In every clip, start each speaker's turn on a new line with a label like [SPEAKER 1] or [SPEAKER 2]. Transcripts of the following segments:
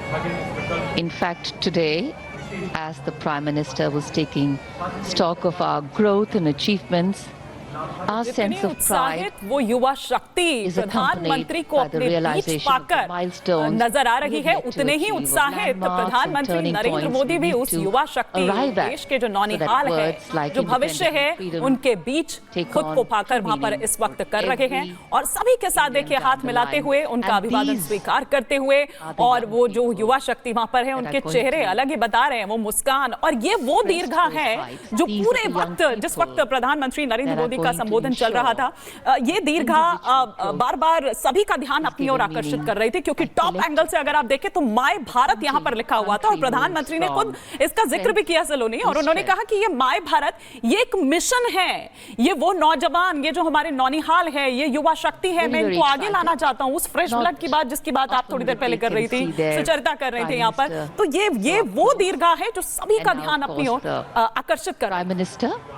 [SPEAKER 1] In fact, today, as the Prime Minister was taking stock of our growth and achievements, our sense of pride
[SPEAKER 2] वो युवा शक्ति प्रधानमंत्री को अपने बीच पाकर नजर आ रही है, उतने ही उत्साहित प्रधानमंत्री नरेंद्र मोदी भी उस युवा शक्ति देश के जो नौनिहाल है, जो भविष्य है, उनके बीच खुद को पाकर वहां पर इस वक्त कर रहे हैं और सभी के साथ देखिए हाथ मिलाते हुए उनका अभिवादन स्वीकार करते हुए, और वो जो युवा शक्ति वहां पर है उनके चेहरे अलग ही बता रहे हैं, वो मुस्कान। और ये वो दीर्घा है जो पूरे वक्त जिस वक्त प्रधानमंत्री नरेंद्र मोदी का संबोधन चल रहा था, ये दीर्घा बार बार सभी का ध्यान अपनी ओर आकर्षित कर रही थी, क्योंकि टॉप एंगल से अगर आप देखें तो माय भारत यहां पर लिखा हुआ था और प्रधानमंत्री ने खुद इसका जिक्र भी किया सलोनी, और उन्होंने कहा कि ये माय भारत ये एक मिशन है, ये वो नौजवान, ये जो हमारे नौनिहाल है, ये युवा शक्ति है, मैं इनको आगे लाना चाहता हूं। उस फ्रेश ब्लड की बात जिसकी बात आप थोड़ी देर पहले कर रही थी, सुचरिता कर रहे थे यहाँ पर, तो ये वो दीर्घा है जो सभी का ध्यान अपनी ओर आकर्षित कर रहा है।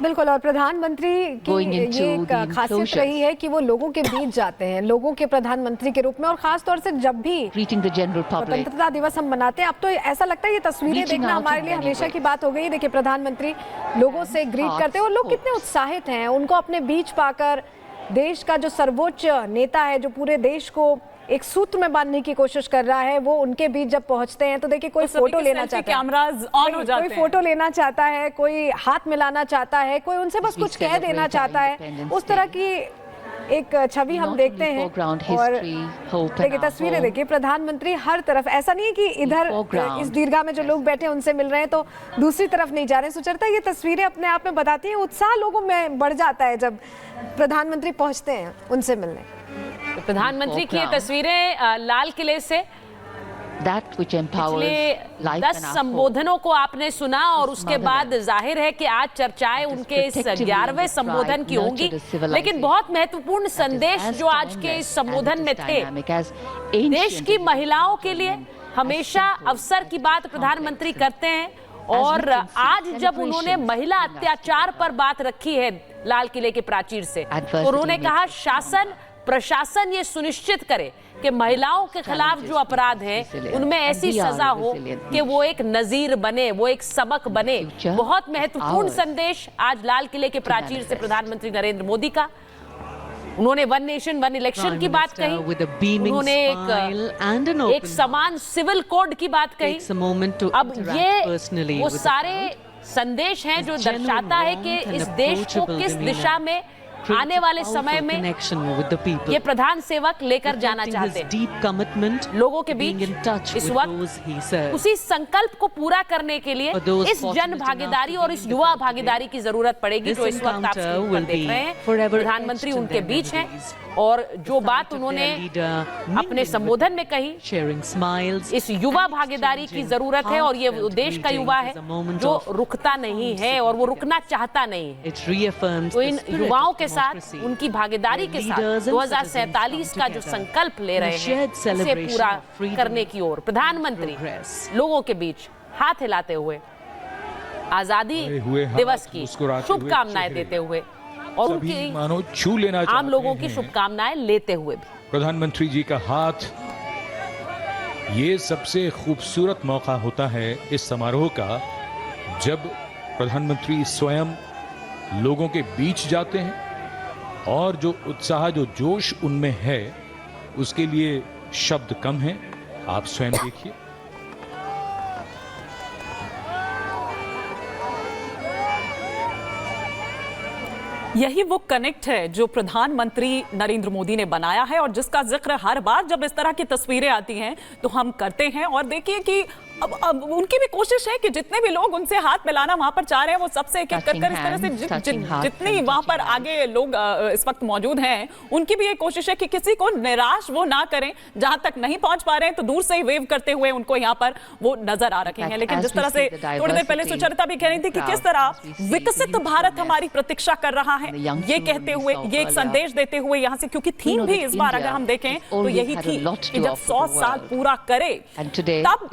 [SPEAKER 3] बिल्कुल, और प्रधानमंत्री की ये एक खासियत रही है कि वो लोगों के बीच जाते हैं, लोगों के प्रधानमंत्री के रूप में, और खास तौर से जब भी स्वतंत्रता दिवस हम मनाते हैं, अब तो ऐसा लगता है ये तस्वीरें देखना हमारे लिए हमेशा की बात हो गई। देखिए प्रधानमंत्री लोगों से ग्रीट करते हैं और लोग कितने उत्साहित हैं उनको अपने बीच पाकर। देश का जो सर्वोच्च नेता है, जो पूरे देश को एक सूत्र में बांधने की कोशिश कर रहा है, वो उनके बीच जब पहुंचते हैं तो देखिए कोई फोटो लेना चाहता है, कैमरास ऑन हो जाते हैं, कोई फोटो लेना चाहता है, कोई हाथ मिलाना चाहता है, कोई उनसे बस कुछ कह देना चाहता है। उस तरह की एक छवि हम देखते हैं। और देखिए तस्वीरें देखिए, प्रधानमंत्री हर तरफ, ऐसा नहीं है कि इधर इस दीर्घा में जो लोग बैठे उनसे मिल रहे हैं तो दूसरी तरफ नहीं जा रहे हैं। सुचरिता, ये तस्वीरें अपने आप में बताती हैं, उत्साह लोगों में बढ़ जाता है जब प्रधानमंत्री पहुंचते हैं उनसे मिलने।
[SPEAKER 4] प्रधानमंत्री की ये तस्वीरें लाल किले से, पिछले 10 संबोधनों को आपने सुना और उसके बाद जाहिर है कि आज चर्चाएं उनके इस 11वें संबोधन की होंगी, लेकिन बहुत महत्वपूर्ण संदेश जो आज के इस संबोधन में थे, देश की महिलाओं के लिए हमेशा अवसर की बात प्रधानमंत्री करते हैं, और आज जब उन्होंने महिला अत्याचार पर बात रखी है लाल किले के प्राचीर से, तो उन्होंने कहा शासन प्रशासन ये सुनिश्चित करे कि महिलाओं के खिलाफ जो अपराध हैं उनमें ऐसी सजा हो कि वो एक नजीर बने, वो एक सबक बने। बहुत महत्वपूर्ण संदेश आज लाल किले के प्राचीर से प्रधानमंत्री नरेंद्र मोदी का। उन्होंने वन नेशन वन इलेक्शन की बात कही, उन्होंने एक समान सिविल कोड की बात कही। अब ये वो सारे संदेश हैं जो दर्शाता है कि इस देश को किस दिशा में आने वाले समय में ये प्रधान सेवक लेकर जाना चाहते हैं लोगों के बीच। इस वक्त उसी संकल्प को पूरा करने के लिए इस जन भागीदारी और इस युवा भागीदारी की जरूरत पड़ेगी, जो इस वक्त आप स्क्रीन पर देख रहे हैं। प्रधानमंत्री उनके बीच हैं और जो बात उन्होंने अपने संबोधन में कही, इस युवा भागीदारी की जरूरत है, और ये देश का युवा है जो रुकता नहीं है और वो रुकना चाहता नहीं है। तो इन युवाओं के साथ, उनकी भागीदारी के साथ 2047 का जो संकल्प ले रहे हैं उसे पूरा करने की ओर प्रधानमंत्री लोगों के बीच हाथ हिलाते हुए आजादी दिवस की शुभकामनाएं देते हुए और उनकी
[SPEAKER 5] छू लेना
[SPEAKER 4] आम लोगों की शुभकामनाएं लेते हुए भी
[SPEAKER 5] प्रधानमंत्री जी का हाथ, ये सबसे खूबसूरत मौका होता है इस समारोह का, जब प्रधानमंत्री स्वयं लोगों के बीच जाते हैं और जो उत्साह, जो जोश उनमें है, उसके लिए शब्द कम हैं। आप स्वयं देखिए।
[SPEAKER 2] यही वो कनेक्ट है जो प्रधानमंत्री नरेंद्र मोदी ने बनाया है और जिसका जिक्र हर बार जब इस तरह की तस्वीरें आती हैं तो हम करते हैं। और देखिए कि अब उनकी भी कोशिश है कि जितने भी लोग उनसे हाथ मिलाना वहां पर चाह रहे हैं वो सबसे एक एक कर इस तरह से जितनी वहां पर आगे लोग इस वक्त मौजूद हैं, उनकी भी एक कोशिश है कि किसी को निराश वो ना करें। जहां तक नहीं पहुंच पा रहे हैं तो दूर से ही वेव करते हुए उनको यहाँ पर वो नजर आ रखे हैं। लेकिन जिस तरह से थोड़ी देर पहले सुचरिता भी कह रही थी कि किस तरह विकसित भारत हमारी प्रतीक्षा कर रहा है, ये कहते हुए, ये एक संदेश देते हुए यहाँ से, क्योंकि थीम भी इस बार अगर हम देखें तो यही थी कि जब 100 साल पूरा करे तब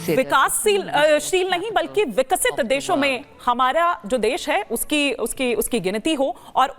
[SPEAKER 2] विकासशील नहीं बल्कि विकसित देशों में हमारा जो देश है उसकी गिनती हो, और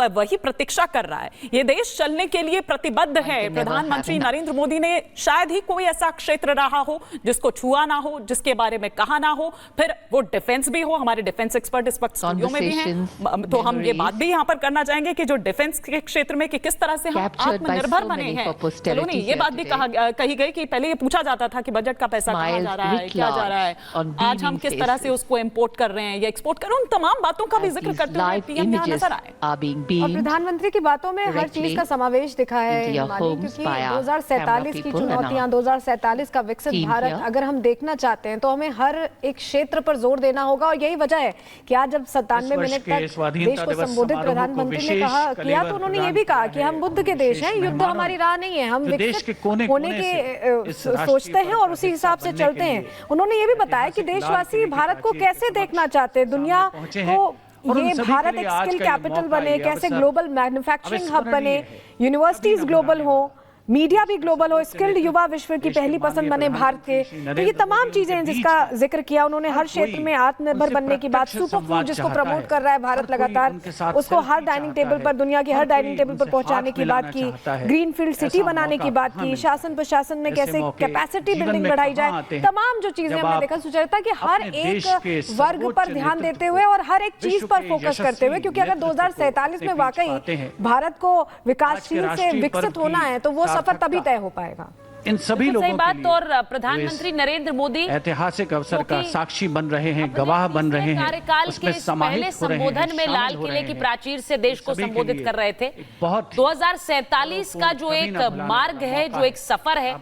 [SPEAKER 2] वही प्रतीक्षा कर रहा है। ये देश चलने के लिए प्रतिबद्ध है। प्रधानमंत्री नरेंद्र मोदी ने शायद ही कोई ऐसा क्षेत्र रहा हो जिसको छुआ ना हो, जिसके बारे में कहा ना हो, फिर वो डिफेंस भी हो। हमारे डिफेंस एक्सपर्ट इस वक्त स्टूडियो में भी हैं, तो हम ये बात भी यहाँ पर करना चाहेंगे कि जो डिफेंस के क्षेत्र में कि किस तरह से हम आत्मनिर्भर बने हैं। चलो नहीं, ये बात भी कही गई कि पहले ये पूछा जाता था कि बजट का पैसा कहाँ जा रहा है, क्या जा रहा है, आज हम किस तरह से उसको इंपोर्ट कर रहे हैं या एक्सपोर्ट कर रहे हैं, उन तमाम बातों का भी जिक्र करते हुए पीएम यहाँ नजर आए।
[SPEAKER 3] और प्रधानमंत्री की बातों में हर चीज का समावेश दिखा है, क्योंकि 2047 की चुनौतियां, 2047 का विकसित भारत अगर हम देखना चाहते हैं तो हमें हर एक क्षेत्र पर जोर देना होगा। और यही वजह है कि आज जब 97 मिनट तक देश को संबोधित प्रधानमंत्री ने किया तो उन्होंने ये भी कहा कि हम बुद्ध के देश हैं, युद्ध हमारी राह नहीं है, हम विकसित होने के सोचते हैं और उसी हिसाब से चलते हैं। उन्होंने ये भी बताया कि देशवासी भारत को कैसे देखना चाहते हैं, दुनिया को ये भारत एक स्किल कैपिटल बने, कैसे ग्लोबल मैन्युफैक्चरिंग हब बने, यूनिवर्सिटीज ग्लोबल हो, मीडिया भी ग्लोबल हो, स्किल्ड युवा विश्व की पहली पसंद बने भारत के। तो ये तमाम चीजें जिसका जिक्र किया उन्होंने, हर क्षेत्र में आत्मनिर्भर बनने की बात, सुपर फूड जिसको प्रमोट कर रहा है भारत लगातार, उसको हर डाइनिंग टेबल पर, दुनिया की हर डाइनिंग टेबल पर पहुंचाने की बात की, ग्रीन फील्ड सिटी बनाने की बात की, शासन प्रशासन में कैसे कैपेसिटी बिल्डिंग बढ़ाई जाए, तमाम जो चीजें हमने देखा। सुचरिता कि हर एक वर्ग पर ध्यान देते हुए और हर एक चीज पर फोकस करते हुए, क्योंकि अगर 2047 में वाकई भारत को विकासशील से विकसित होना है तो वो सफर तभी तय हो पाएगा।
[SPEAKER 4] इन सभी लोगों के लिए और प्रधानमंत्री नरेंद्र मोदी
[SPEAKER 6] ऐतिहासिक अवसर का साक्षी बन रहे हैं, गवाह बन रहे हैं।
[SPEAKER 4] कार्यकाल के पहले संबोधन में लाल किले की प्राचीर से देश को संबोधित कर रहे थे। 2047 का जो एक मार्ग है, जो एक सफर है,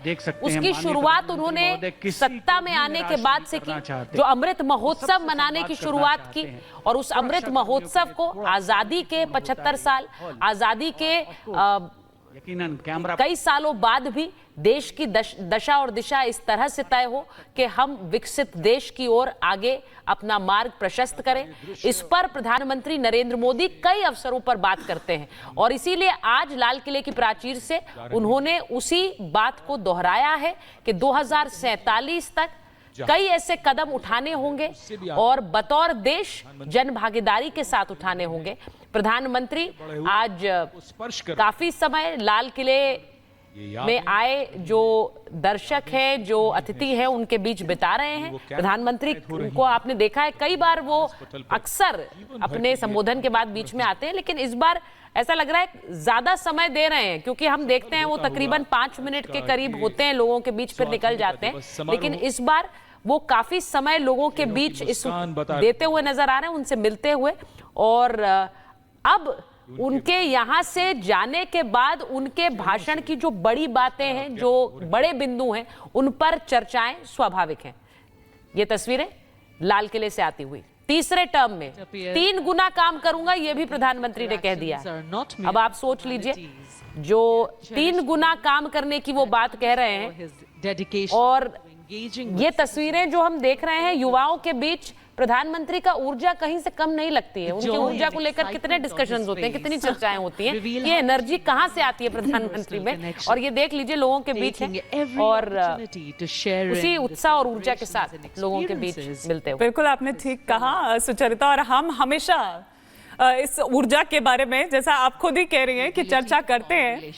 [SPEAKER 4] उसकी शुरुआत उन्होंने सत्ता में आने के बाद से की, जो अमृत महोत्सव मनाने की शुरुआत की। और उस अमृत महोत्सव को आजादी के 75 साल, आजादी के कई सालों बाद भी देश की दशा और दिशा इस तरह से तय हो कि हम विकसित देश की ओर आगे अपना मार्ग प्रशस्त करें, इस पर प्रधानमंत्री नरेंद्र मोदी कई अवसरों पर बात करते हैं। और इसीलिए आज लाल किले की प्राचीर से उन्होंने उसी बात को दोहराया है कि 2047 तक कई ऐसे कदम उठाने होंगे और बतौर देश जन भागीदारी के साथ उठाने होंगे। प्रधानमंत्री आज काफी समय लाल किले में आए जो दर्शक हैं, जो अतिथि हैं, उनके बीच बिता रहे हैं। प्रधानमंत्री को आपने देखा है कई बार वो अक्सर अपने संबोधन के बाद बीच में आते हैं, लेकिन इस बार ऐसा लग रहा है ज्यादा समय दे रहे हैं, क्योंकि हम देखते हैं वो तकरीबन 5 मिनट के करीब होते हैं, लोगों के बीच फिर निकल जाते हैं। लेकिन इस बार वो काफी समय लोगों के बीच इस देते हुए नजर आ रहे हैं, उनसे मिलते हुए। और अब उनके यहाँ से जाने के बाद उनके भाषण की जो बड़ी बातें हैं, जो बड़े बिंदु हैं, उन पर चर्चाएं स्वाभाविक हैं। ये तस्वीरें लाल किले से आती हुई। तीसरे टर्म में 3 गुना काम करूंगा, ये भी प्रधानमंत्री ने कह दिया। अब आप सोच लीजिए, जो 3 गुना काम करने की वो बात कह रहे हैं, और ये तस्वीरें जो हम देख रहे हैं युवाओं के बीच, प्रधानमंत्री का ऊर्जा कहीं से कम नहीं लगती है। उनकी ऊर्जा को लेकर कितने डिस्कशंस होते हैं, कितनी चर्चाएं होती हैं, ये एनर्जी कहां से आती है प्रधानमंत्री में। और ये देख लीजिए लोगों के बीच है और उसी उत्साह और ऊर्जा के साथ लोगों के बीच मिलते हुए।
[SPEAKER 2] बिल्कुल आपने ठीक कहा सुचरिता, और हम हमेशा इस ऊर्जा के बारे में, जैसा आप खुद ही कह रही हैं, कि चर्चा करते हैं,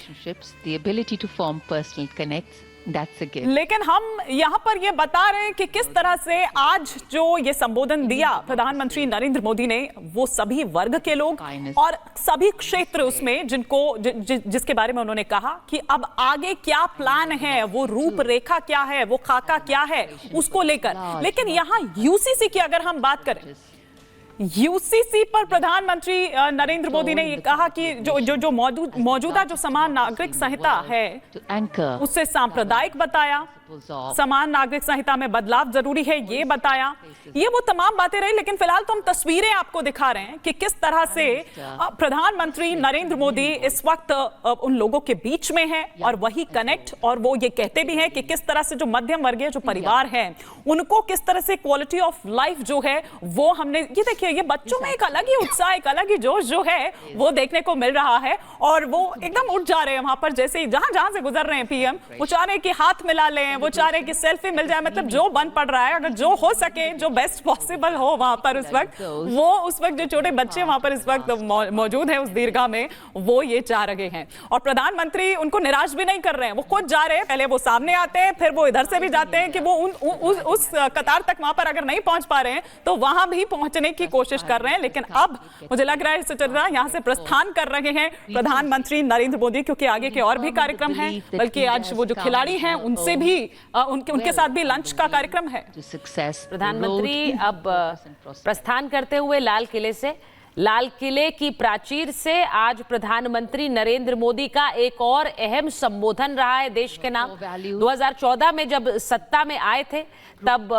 [SPEAKER 2] लेकिन हम यहाँ पर ये बता रहे हैं कि किस तरह से आज जो ये संबोधन दिया प्रधानमंत्री नरेंद्र मोदी ने, वो सभी वर्ग के लोग और सभी क्षेत्र उसमें जिसके बारे में उन्होंने कहा कि अब आगे क्या प्लान है, वो रूपरेखा क्या है, वो खाका क्या है, उसको लेकर। लेकिन यहाँ यूसीसी की अगर हम बात करें, यूसीसी पर प्रधानमंत्री नरेंद्र मोदी ने ये कहा कि जो मौजूदा जो समान नागरिक संहिता है उससे सांप्रदायिक बताया, समान नागरिक संहिता में बदलाव जरूरी है, ये बताया। ये वो तमाम बातें रही, लेकिन फिलहाल तो हम तस्वीरें आपको दिखा रहे हैं कि किस तरह से प्रधानमंत्री नरेंद्र मोदी इस वक्त उन लोगों के बीच में है और वही कनेक्ट, और वो ये कहते भी हैं कि किस तरह से जो मध्यम वर्गीय जो परिवार है उनको किस तरह से क्वालिटी ऑफ लाइफ जो है वो हमने, ये देखिए, ये बच्चों में एक अलग ही उत्साह, एक अलग ही जोश जो है वो देखने को मिल रहा है, और वो एकदम उठ जा रहे हैं वहां पर, जैसे जहां से गुजर रहे हैं पीएम, वो चाह रहे हैं कि हाथ मिला लें, वो चाह रहे हैं कि सेल्फी मिल जाए, मतलब जो बन पड़ रहा है, अगर जो हो सके, जो बेस्ट पॉसिबल हो वहां पर उस वक्त, वो उस वक्त जो छोटे बच्चे वहां पर इस वक्त मौजूद है उस दीर्घा में, वो ये चाह रहे हैं। और प्रधानमंत्री उनको निराश भी नहीं कर रहे हैं, वो खुद जा रहे हैं, पहले वो सामने आते हैं, फिर वो इधर से भी जाते हैं कि वो उस कतार तक वहां पर अगर नहीं पहुंच पा रहे हैं तो वहां भी पहुंचने की कोशिश कर रहे हैं। लेकिन अब मुझे लग रहा है सुचित्रा, यहां से प्रस्थान कर रहे हैं प्रधानमंत्री नरेंद्र मोदी, क्योंकि आगे के और भी कार्यक्रम हैं, बल्कि आज वो जो खिलाड़ी हैं उनसे भी उनके साथ भी लंच का कार्यक्रम है।
[SPEAKER 4] प्रधानमंत्री अब प्रस्थान करते हुए लाल किले से, लाल किले की प्राचीर से आज प्रधानमंत्री नरेंद्र मोदी का एक और अहम संबोधन रहा है देश के नाम। 2014 में जब सत्ता में आए थे तब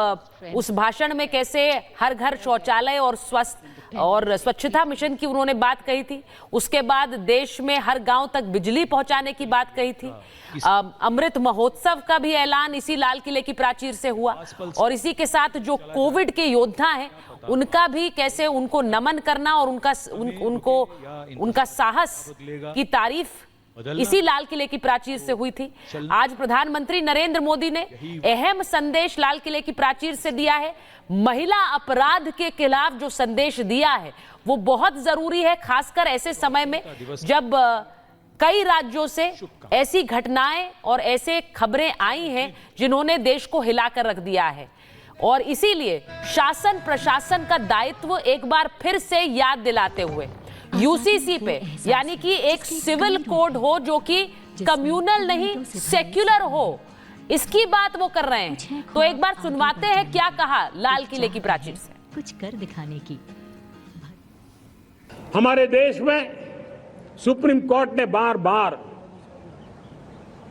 [SPEAKER 4] उस भाषण में कैसे हर घर शौचालय और स्वच्छता मिशन की उन्होंने बात कही थी। उसके बाद देश में हर गांव तक बिजली पहुंचाने की बात कही थी। अमृत महोत्सव का भी ऐलान इसी लाल किले की प्राचीर से हुआ, और इसी के साथ जो कोविड के योद्धा हैं उनका भी कैसे उनको नमन करना और उनका साहस की तारीफ इसी लाल किले की प्राचीर से हुई थी। आज प्रधानमंत्री नरेंद्र मोदी ने अहम संदेश लाल किले की प्राचीर से दिया है। महिला अपराध के खिलाफ जो संदेश दिया है वो बहुत जरूरी है, खासकर ऐसे समय में जब कई राज्यों से ऐसी घटनाएं और ऐसे खबरें आई हैं जिन्होंने देश को हिलाकर रख दिया है। और इसीलिए शासन प्रशासन का दायित्व एक बार फिर से याद दिलाते हुए यूसीसी पे, यानी कि एक सिविल कोड हो जो कि कम्युनल नहीं सेक्युलर हो, इसकी बात वो कर रहे हैं। तो एक बार सुनवाते हैं क्या कहा लाल किले की प्राचीर से।
[SPEAKER 7] कुछ कर दिखाने की।
[SPEAKER 8] हमारे देश में सुप्रीम कोर्ट ने बार बार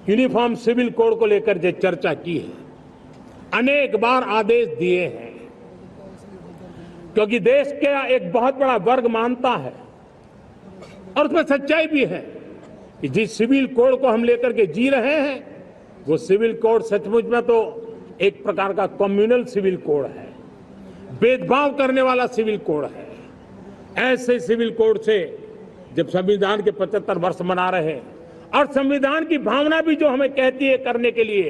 [SPEAKER 8] यूनिफॉर्म सिविल कोड को लेकर जो चर्चा की है, अनेक बार आदेश दिए हैं, क्योंकि देश का एक बहुत बड़ा वर्ग मानता है और उसमें सच्चाई भी है कि जिस सिविल कोड को हम लेकर के जी रहे हैं वो सिविल कोड सचमुच में तो एक प्रकार का कम्युनल सिविल कोड है, भेदभाव करने वाला सिविल कोड है। ऐसे सिविल कोड से जब संविधान के 75 वर्ष मना रहे हैं और संविधान की भावना भी जो हमें कहती है करने के लिए,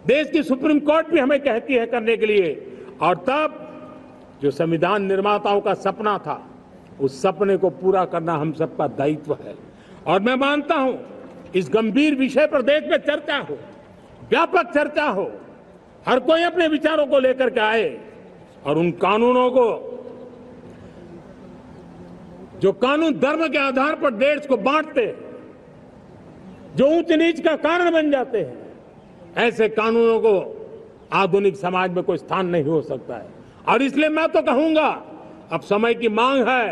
[SPEAKER 8] देश की सुप्रीम कोर्ट भी हमें कहती है करने के लिए, और तब जो संविधान निर्माताओं का सपना था उस सपने को पूरा करना हम सबका दायित्व है। और मैं मानता हूं इस गंभीर विषय पर देश में चर्चा हो, व्यापक चर्चा हो, हर कोई अपने विचारों को लेकर के आए और उन कानूनों को, जो कानून धर्म के आधार पर देश को बांटते, जो ऊंच नीच का कारण बन जाते हैं, ऐसे कानूनों को आधुनिक समाज में कोई स्थान नहीं हो सकता है। और इसलिए मैं तो कहूंगा अब समय की मांग है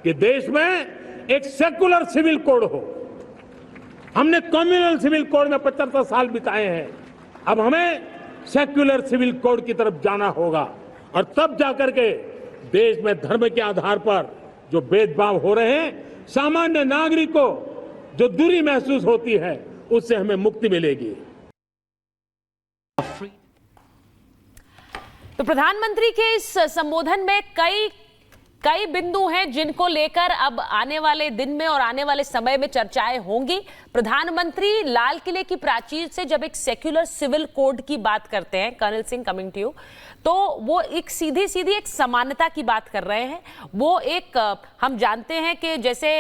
[SPEAKER 8] कि देश में एक सेकुलर सिविल कोड हो। हमने कम्युनल सिविल कोड में 75 साल बिताए हैं, अब हमें सेक्युलर सिविल कोड की तरफ जाना होगा, और तब जाकर के देश में धर्म के आधार पर जो भेदभाव हो रहे हैं, सामान्य नागरिक को जो दूरी महसूस होती है, उससे हमें मुक्ति मिलेगी।
[SPEAKER 4] तो प्रधानमंत्री के इस संबोधन में कई बिंदु हैं जिनको लेकर अब आने वाले दिन में और आने वाले समय में चर्चाएं होंगी। प्रधानमंत्री लाल किले की प्राचीर से जब एक सेक्युलर सिविल कोड की बात करते हैं, colonel Singh coming to you, तो वो एक सीधी एक समानता की बात कर रहे हैं। वो एक, हम जानते हैं कि जैसे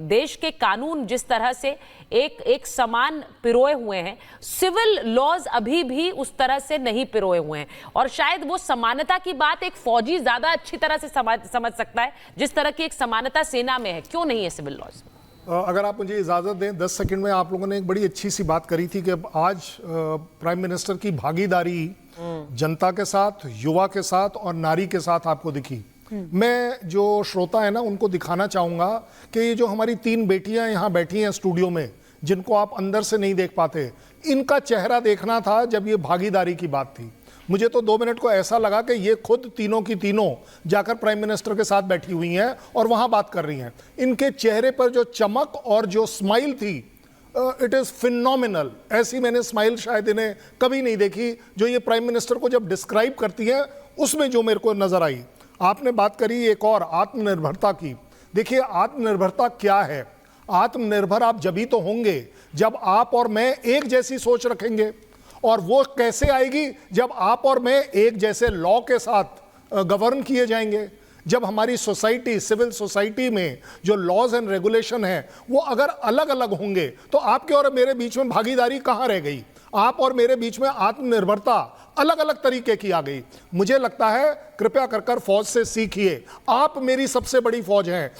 [SPEAKER 4] देश के कानून जिस तरह से एक समान पिरोए हुए हैं, सिविल लॉज अभी भी उस तरह से नहीं पिरोए हुए हैं, और शायद वो समानता की बात एक फौजी ज्यादा अच्छी तरह से समझ सकता है जिस तरह की एक समानता सेना में है। क्यों नहीं है सिविल लॉज?
[SPEAKER 9] अगर आप मुझे इजाजत दें 10 सेकंड में, आप लोगों ने एक बड़ी अच्छी सी बात करी थी कि आज प्राइम मिनिस्टर की भागीदारी जनता के साथ, युवा के साथ और नारी के साथ आपको दिखी। मैं जो श्रोता है ना उनको दिखाना चाहूंगा कि ये जो हमारी 3 बेटियां यहाँ बैठी हैं स्टूडियो में, जिनको आप अंदर से नहीं देख पाते, इनका चेहरा देखना था जब ये भागीदारी की बात थी। मुझे तो 2 मिनट को ऐसा लगा कि ये खुद तीनों की तीनों जाकर प्राइम मिनिस्टर के साथ बैठी हुई हैं और वहां बात कर रही हैं। इनके चेहरे पर जो चमक और जो स्माइल थी, इट इज फिनोमिनल। ऐसी मैंने स्माइल शायद इन्हें कभी नहीं देखी जो ये प्राइम मिनिस्टर को जब डिस्क्राइब करती है, उसमें जो मेरे को नजर आई। आपने बात करी एक और आत्मनिर्भरता की। देखिए, आत्मनिर्भरता क्या है? आत्मनिर्भर आप जब ही तो होंगे जब आप और मैं एक जैसी सोच रखेंगे। और वो कैसे आएगी? जब आप और मैं एक जैसे लॉ के साथ गवर्न किए जाएंगे। जब हमारी सोसाइटी, सिविल सोसाइटी में जो लॉज एंड रेगुलेशन है वो अगर अलग अलग होंगे तो आपके और मेरे बीच में भागीदारी कहां रह गई? आप और मेरे बीच में आत्मनिर्भरता अलग अलग तरीके की आ गई। मुझे लगता है, कृपया कर फौज से सीखिए। आप मेरी सबसे बड़ी फौज हैं।